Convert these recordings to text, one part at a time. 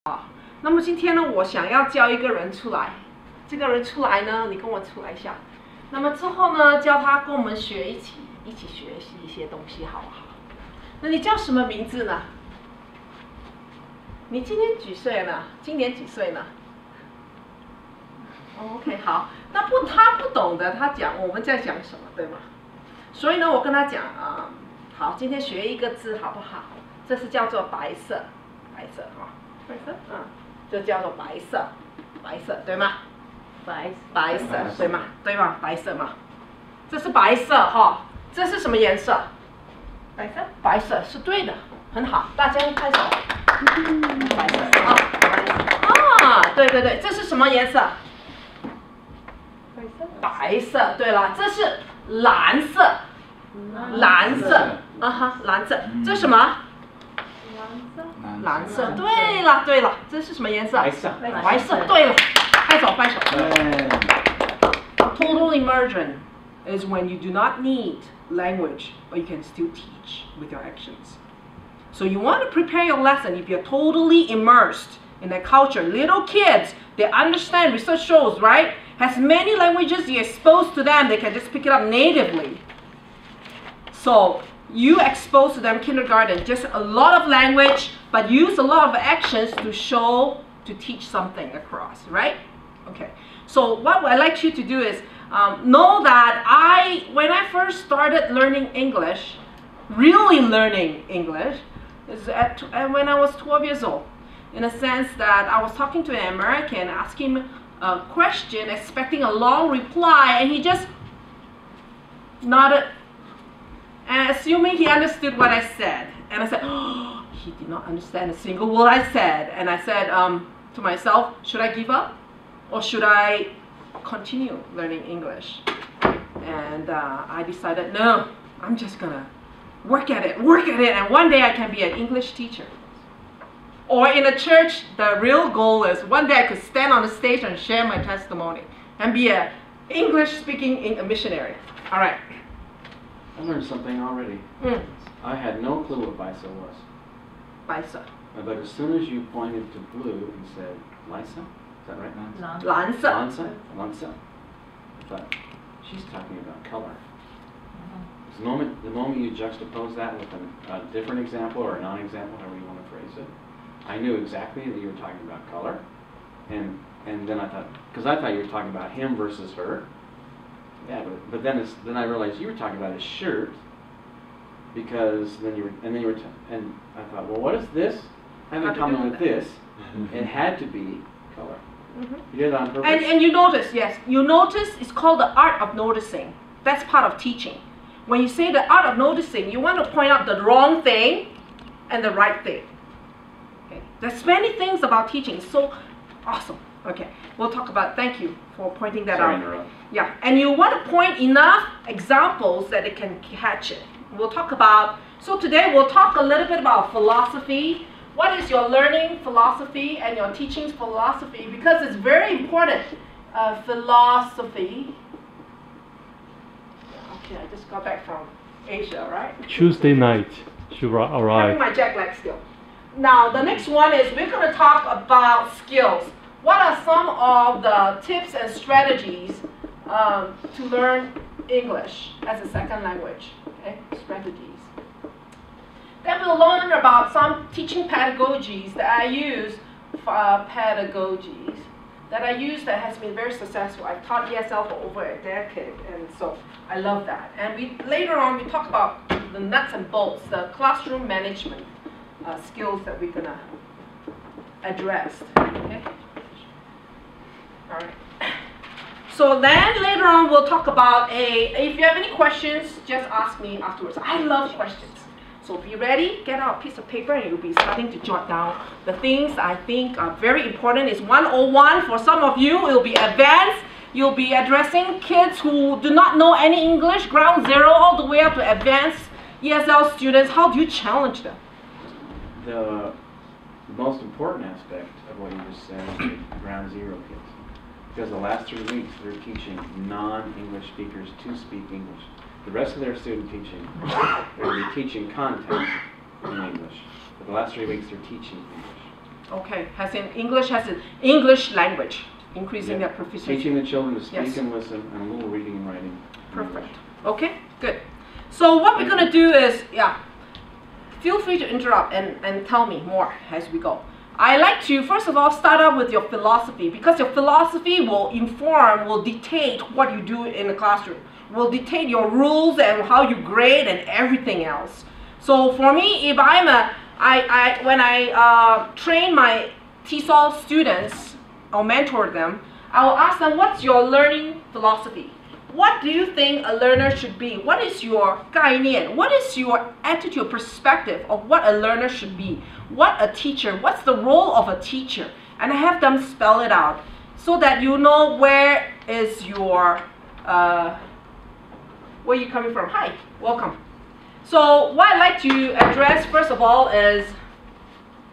好，那么今天呢，我想要教一个人出来，这个人出来呢，你跟我出来一下。那么之后呢，教他跟我们一起学习一些东西，好不好？那你叫什么名字呢？你今年几岁呢？今年几岁呢？OK， 好，那他不懂的，他讲我们在讲什么，对吗？所以呢，我跟他讲啊，好，今天学一个字好不好？这是叫做白色，白色哈。白色，这叫做白色，白色对吗？白色对吗？对吧？白色嘛，这是白色哈，这是什么颜色？白色，白色是对的，很好，大家拍手。白色啊，对对对，这是什么颜色？白色，对了，这是蓝色，蓝色，蓝色，这是什么？蓝色，对了对了，这是什么颜色？白色，白色，对了，拍手拍手。Total immersion is when you do not need language, but you can still teach with your actions. So you want to prepare your lesson if you're totally immersed in that culture. Little kids, they understand, research shows, right? Has many languages, you expose to them, they can just pick it up natively. So you expose to them kindergarten, just a lot of language, but use a lot of actions to show, to teach something across, right? Okay, so what I'd like you to do is know that when I first started learning English, really learning English, is when I was 12 years old. In a sense that I was talking to an American, asking him a question, expecting a long reply, and he just nodded, and assuming he understood what I said. And I said, oh, he did not understand a single word I said. And I said to myself, should I give up? Or should I continue learning English? And I decided, no, I'm just going to work at it, and one day I can be an English teacher. Or in a church, the real goal is one day I could stand on the stage and share my testimony and be an English-speaking missionary. All right. I learned something already. I had no clue what BISA was. BISA. But as soon as you pointed to blue and said, Lisa? Is that right, Nancy? Lanza. Lanza. I thought, she's talking about color. The moment you juxtapose that with a different example or a non-example, however you want to phrase it, I knew exactly that you were talking about color. And then I thought, because I thought you were talking about him versus her. Yeah, but then I realized you were talking about his shirt, because and I thought, well, what is this have in common with this? It had to be color. You did it on purpose. And you notice, yes, you notice it's called the art of noticing. That's part of teaching. When you say the art of noticing, you want to point out the wrong thing and the right thing. Okay, there's many things about teaching. It's so awesome. Okay, we'll talk about. Thank you for pointing that out. Sorry, yeah, and you want to point enough examples that they can catch it. We'll talk about. So today we'll talk a little bit about philosophy. What is your learning philosophy and your teaching philosophy? Because it's very important. Philosophy. Okay, I just got back from Asia, right? Tuesday night, she arrived. Having my jet lag still. Now the next one is we're going to talk about skills. What are some of the tips and strategies to learn English as a second language? Okay, strategies. Then we'll learn about some teaching pedagogies that I use, that has been very successful. I've taught ESL for over a decade, and so I love that. And later on we talk about the nuts and bolts, the classroom management skills that we're gonna address. Okay. All right. So then later on we'll talk about if you have any questions, just ask me afterwards. I love questions. So be ready, get out a piece of paper, and you'll be starting to jot down the things I think are very important. Is 101 for some of you, it will be advanced. You'll be addressing kids who do not know any English, ground zero all the way up to advanced ESL students. How do you challenge them? The most important aspect of what you just said is the ground zero kids. Because the last 3 weeks they're teaching non-English speakers to speak English. The rest of their student teaching, they're going to be teaching content in English. But the last 3 weeks they're teaching English. Okay, has an English language, increasing their proficiency. Teaching the children to speak Yes. and listen, and a little reading and writing. Perfect. Okay, good. So what we're going to do is, feel free to interrupt and tell me more as we go. I like to, first of all, start out with your philosophy, because your philosophy will inform, will dictate what you do in the classroom, will dictate your rules and how you grade and everything else. So for me, if when I train my TESOL students or mentor them, I will ask them, what's your learning philosophy? What do you think a learner should be? What is your 概念? What is your attitude, perspective of what a learner should be? What a teacher, what's the role of a teacher? And I have them spell it out so that you know where is your, where are you coming from? Hi, welcome. So what I'd like to address first of all is,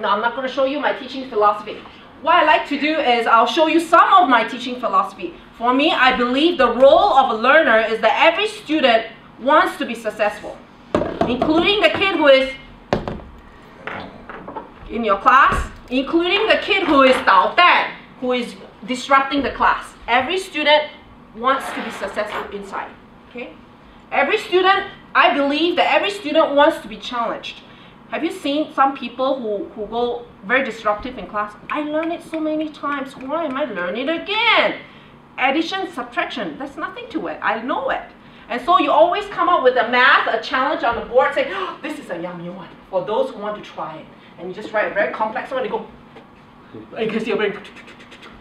now I'm not going to show you my teaching philosophy. What I like to do is I'll show you some of my teaching philosophy. For me, I believe the role of a learner is that every student wants to be successful, including the kid who is in your class, including the kid who is 捣蛋, who is disrupting the class. Every student wants to be successful inside. Okay? Every student, I believe that every student wants to be challenged. Have you seen some people who go very disruptive in class? I learned it so many times. Why am I learning it again? Addition, subtraction, there's nothing to it. I know it. And so you always come up with a math, a challenge on the board, say, oh, this is a yummy one for those who want to try it. And you just write a very complex one and you go, you can see your brain,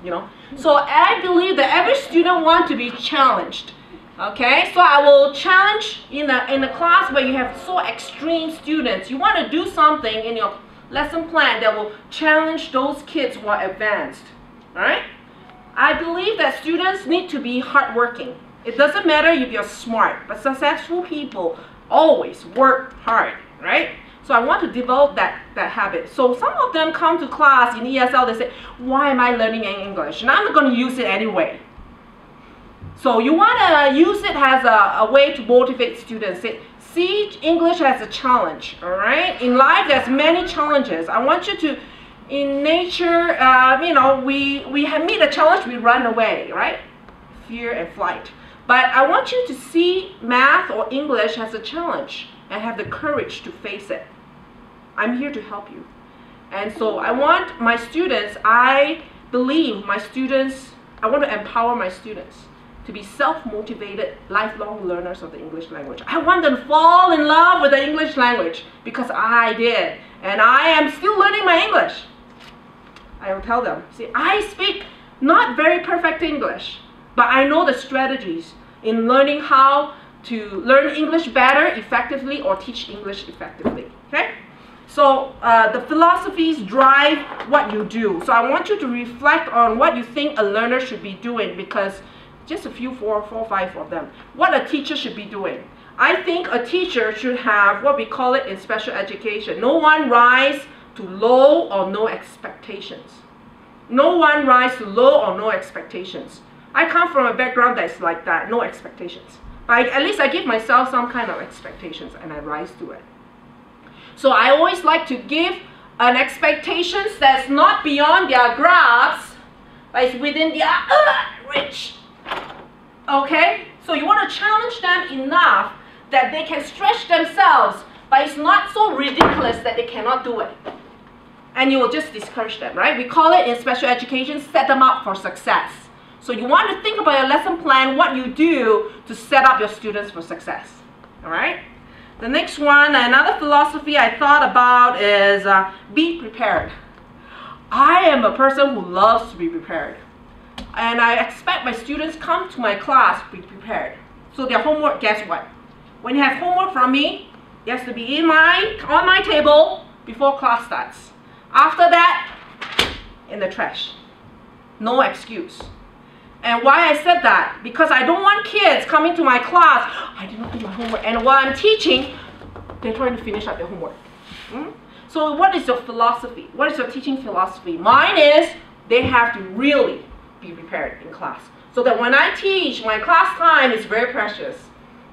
you know. So I believe that every student wants to be challenged. Okay, so I will challenge in a class where you have so extreme students. You want to do something in your lesson plan that will challenge those kids who are advanced. Alright? I believe that students need to be hardworking. It doesn't matter if you're smart, but successful people always work hard, right? So I want to develop that habit. So some of them come to class in ESL, they say, why am I learning English? And I'm not going to use it anyway. So you want to use it as a way to motivate students. See English as a challenge, all right? In life, there's many challenges. I want you to, in nature, you know, we meet a challenge, we run away, right? Fear and flight. But I want you to see math or English as a challenge and have the courage to face it. I'm here to help you. And so I want my students, I believe my students, I want to empower my students to be self-motivated, lifelong learners of the English language. I want them to fall in love with the English language because I did. And I am still learning my English. I will tell them, see, I speak not very perfect English, but I know the strategies in learning how to learn English better, effectively, or teach English effectively. Okay? So the philosophies drive what you do. So I want you to reflect on what you think a learner should be doing, because just a few, four, five of them. What a teacher should be doing. I think a teacher should have what we call it in special education. No one rise to low or no expectations. No one rise to low or no expectations. I come from a background that's like that, no expectations. But at least I give myself some kind of expectations and I rise to it. So I always like to give an expectations that's not beyond their grasp, but it's within their reach. Okay? So you want to challenge them enough that they can stretch themselves, but it's not so ridiculous that they cannot do it. And you will just discourage them, right? We call it in special education, set them up for success. So you want to think about your lesson plan, what you do to set up your students for success. All right? The next one, another philosophy I thought about is be prepared. I am a person who loves to be prepared. And I expect my students come to my class to be prepared. So their homework, guess what? When you have homework from me, it has to be on my table before class starts. After that, in the trash. No excuse. And why I said that? Because I don't want kids coming to my class, I did not do my homework, and while I'm teaching, they're trying to finish up their homework. So what is your philosophy? What is your teaching philosophy? Mine is they have to really be prepared in class. So that when I teach, my class time is very precious.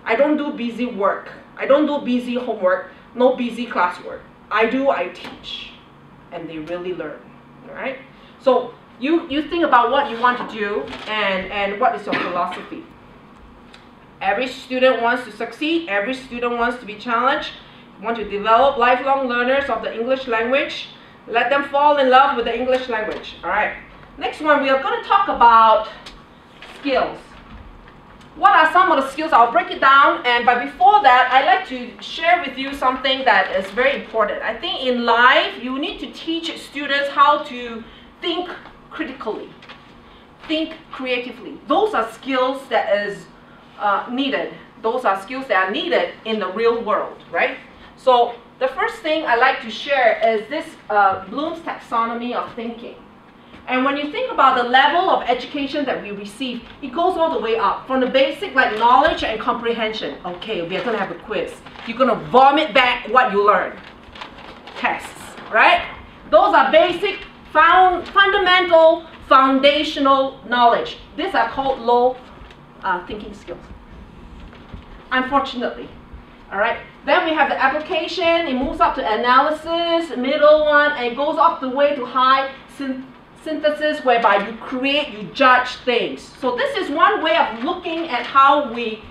I don't do busy work. I don't do busy homework, no busy classwork. I teach. And they really learn. right? So you think about what you want to do and what is your philosophy. Every student wants to succeed. Every student wants to be challenged. You want to develop lifelong learners of the English language. Let them fall in love with the English language. All right. Next one, we are going to talk about skills. What are some of the skills? I'll break it down. But before that, I'd like to share with you something that is very important. I think in life, you need to teach students how to think critically, think creatively. Those are skills that is needed. Those are skills that are needed in the real world, right? So the first thing I like to share is this Bloom's taxonomy of thinking. And when you think about the level of education that we receive, it goes all the way up. From the basic like knowledge and comprehension. Okay, we are going to have a quiz. You're going to vomit back what you learned. Tests, right? Those are basic, fundamental, foundational knowledge. These are called low thinking skills. Unfortunately. All right. Then we have the application. It moves up to analysis, middle one, and it goes up the way to high synthesis, whereby you create, you judge things. So this is one way of looking at how we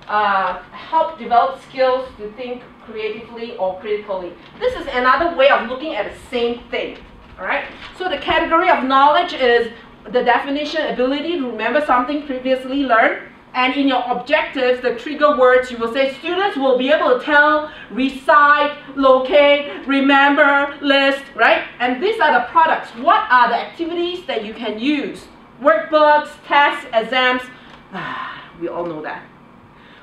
help develop skills to think creatively or critically. This is another way of looking at the same thing. All right. So the category of knowledge is the definition, ability to remember something previously learned. And in your objectives, the trigger words, you will say students will be able to tell, recite, locate, remember, list, right? And these are the products. What are the activities that you can use? Workbooks, tests, exams. We all know that.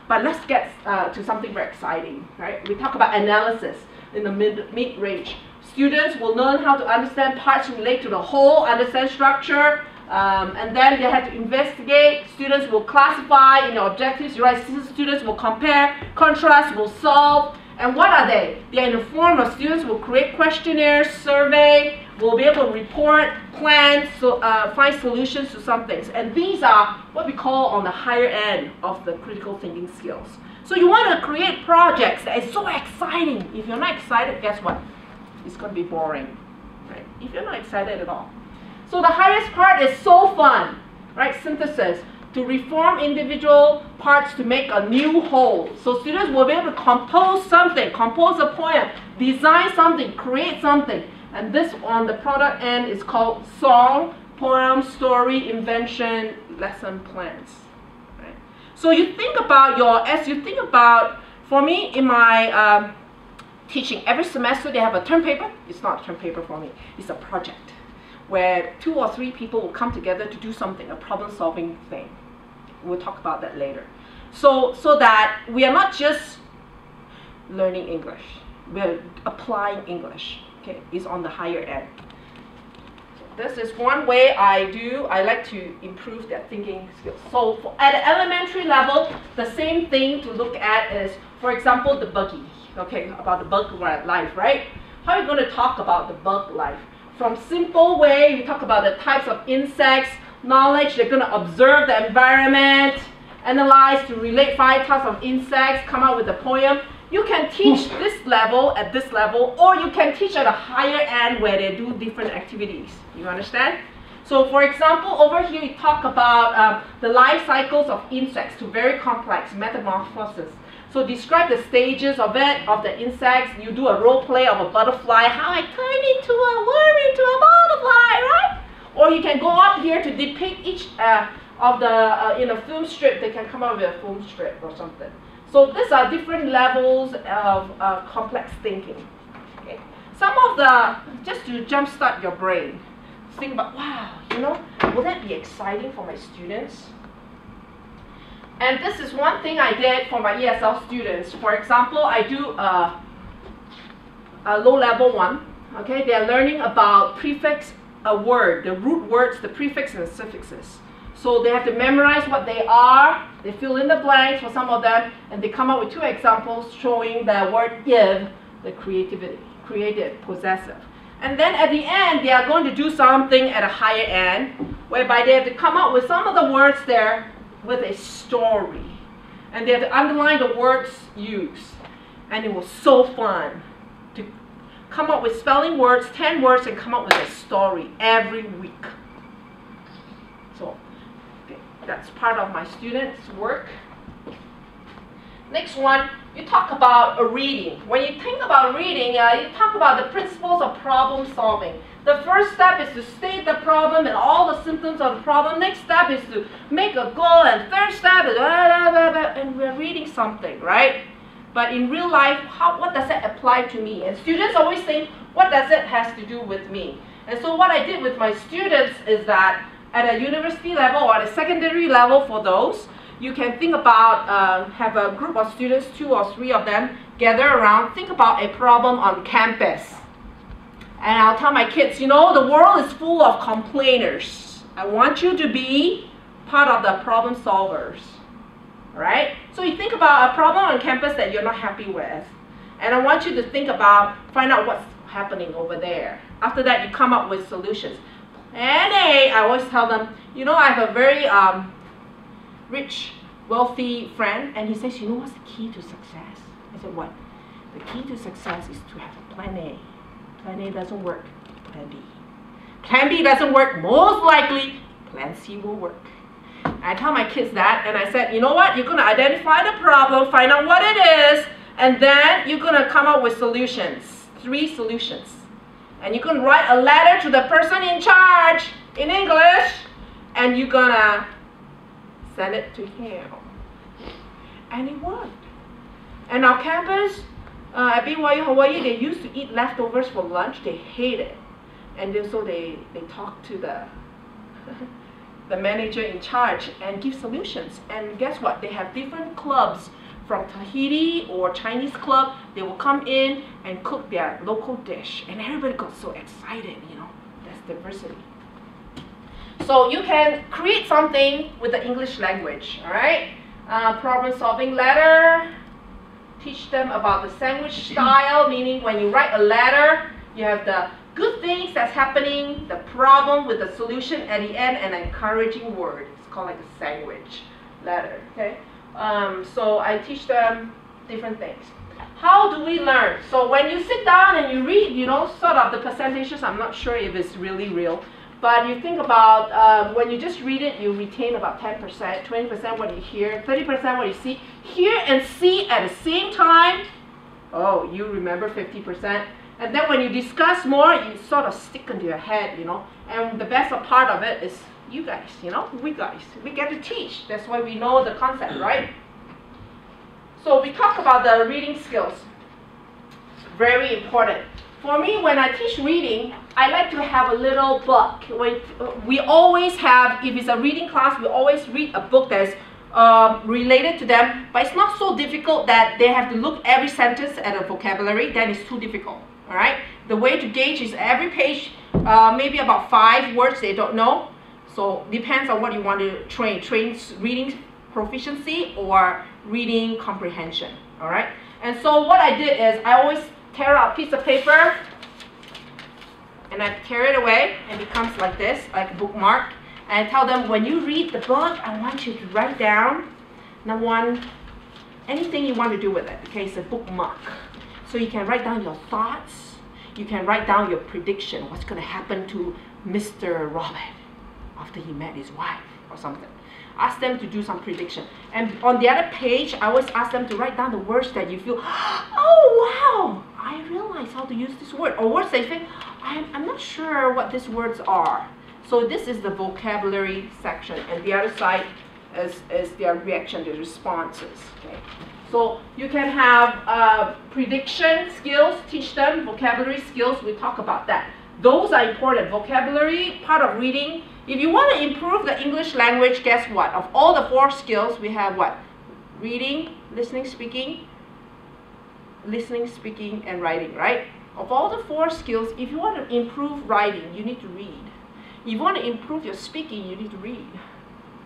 But let's get to something very exciting, right? We talk about analysis in the mid-range. Students will learn how to understand parts relate to the whole, understand structure, and then they have to investigate. Students will classify in your objectives, right? Students will compare, contrast, will solve. And what are they? They are in the form of students will create questionnaires, survey, will be able to report, plan, so, find solutions to some things. And these are what we call on the higher end of the critical thinking skills. So you want to create projects that is so exciting. If you're not excited, guess what? It's going to be boring, right? If you're not excited at all. So the highest part is so fun, right? Synthesis, to reform individual parts to make a new whole. So students will be able to compose something, compose a poem, design something, create something. And this on the product end is called song, poem, story, invention, lesson plans. Right? So you think about as you think about, for me in my teaching, every semester they have a term paper. It's not a term paper for me, it's a project, where 2 or 3 people will come together to do something, a problem-solving thing. We'll talk about that later. So that we are not just learning English, we're applying English. Okay, it's on the higher end. So this is one way I like to improve their thinking skills. So at the elementary level, the same thing to look at is, for example, the buggy. Okay, about the bug life, right? How are you going to talk about the bug life? From simple way, we talk about the types of insects, knowledge, they're going to observe the environment, analyze to relate 5 types of insects, come up with a poem. You can teach this level at this level, or you can teach at a higher end where they do different activities. You understand? So for example, over here we talk about the life cycles of insects to very complex metamorphosis. So describe the stages of the insects. You do a role play of a butterfly, how I turn into a worm into a butterfly, right? Or you can go up here to depict each of the, in a film strip, they can come up with a film strip or something. So these are different levels of complex thinking. Okay? Some of the, just to jumpstart your brain, think about, wow, you know, will that be exciting for my students? And this is one thing I did for my ESL students. For example, I do a low-level one. Okay, they are learning about prefix a word, the root words, the prefix and the suffixes. So they have to memorize what they are. They fill in the blanks for some of them, and they come up with 2 examples showing the word give, the creativity, creative, possessive. And then at the end, they are going to do something at a higher end, whereby they have to come up with some of the words there with a story. And they have to underline the words used. And it was so fun come up with spelling words, 10 words, and come up with a story every week. So okay, that's part of my students' work. Next one, you talk about a reading. When you think about reading, you talk about the principles of problem solving. The first step is to state the problem and all the symptoms of the problem. Next step is to make a goal, and third step is and we're reading something, right? But in real life, what does that apply to me? And students always think, what does it has to do with me? And so what I did with my students is that at a university level or at a secondary level for those, you can think about, have a group of students, 2 or 3 of them, gather around, think about a problem on campus. And I'll tell my kids, you know, the world is full of complainers. I want you to be part of the problem solvers. Right? So you think about a problem on campus that you're not happy with. And I want you to think about, find out what's happening over there. After that, you come up with solutions. And I always tell them, you know, I have a very rich, wealthy friend, and he says, you know what's the key to success? I said, what? The key to success is to have a plan A. Plan A doesn't work, plan B. Plan B doesn't work, most likely, plan C will work. I tell my kids that, and I said, you know what? You're going to identify the problem, find out what it is, and then you're going to come up with solutions, 3 solutions. And you're going to write a letter to the person in charge in English, and you're going to send it to him. And it worked. And our campus at BYU Hawaii, they used to eat leftovers for lunch. They hate it. And then, so they talk to the manager in charge and give solutions. And guess what? They have different clubs from Tahiti or Chinese club. They will come in and cook their local dish. And everybody got so excited, you know. That's diversity. So you can create something with the English language, all right? Problem-solving letter. Teach them about the sandwich style, meaning when you write a letter, you have the good things that's happening, the problem with the solution at the end, and an encouraging word. It's called like a sandwich letter, okay? So I teach them different things. How do we learn? So when you sit down and you read, you know, sort of the percentages, I'm not sure if it's really real, but you think about when you just read it, you retain about 10%, 20% what you hear, 30% what you see. Hear and see at the same time, oh, you remember 50%. And then when you discuss more, you sort of stick into your head, you know. And the best part of it is you guys, you know, we guys. We get to teach. That's why we know the concept, right? So we talk about the reading skills. Very important. For me, when I teach reading, I like to have a little book. We always have, if it's a reading class, we always read a book that is related to them. But it's not so difficult that they have to look every sentence at a vocabulary. Then it's too difficult. All right. The way to gauge is every page, maybe about 5 words they don't know. So depends on what you want to train. Train reading proficiency or reading comprehension. All right. And so what I did is I always tear out a piece of paper and I tear it away and it becomes like this, like a bookmark. And I tell them, when you read the book, I want you to write down anything you want to do with it. Okay, it's a bookmark. So you can write down your thoughts. You can write down your prediction. What's going to happen to Mr. Robert after he met his wife or something. Ask them to do some prediction. And on the other page, I always ask them to write down the words that you feel, oh wow, I realize how to use this word. Or words they think, I'm not sure what these words are. So this is the vocabulary section. And the other side is their reaction, their responses. Okay. So you can have prediction skills, teach them vocabulary skills. We talk about that. Those are important. Vocabulary, part of reading. If you want to improve the English language, guess what? Of all the 4 skills, we have what? Reading, listening, speaking, and writing, right? Of all the 4 skills, if you want to improve writing, you need to read. If you want to improve your speaking, you need to read.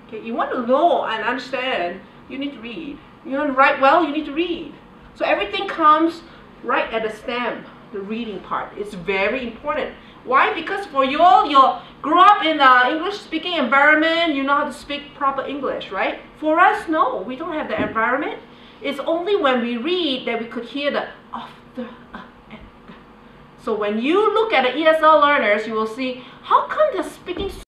Okay? You want to know and understand, you need to read. You want to write well, you need to read. So everything comes right at the stem, the reading part. It's very important. Why? Because for you all, you grew up in an English-speaking environment, you know how to speak proper English, right? For us, no, we don't have the environment. It's only when we read that we could hear the of, the, and the. So when you look at the ESL learners, you will see how come they're speaking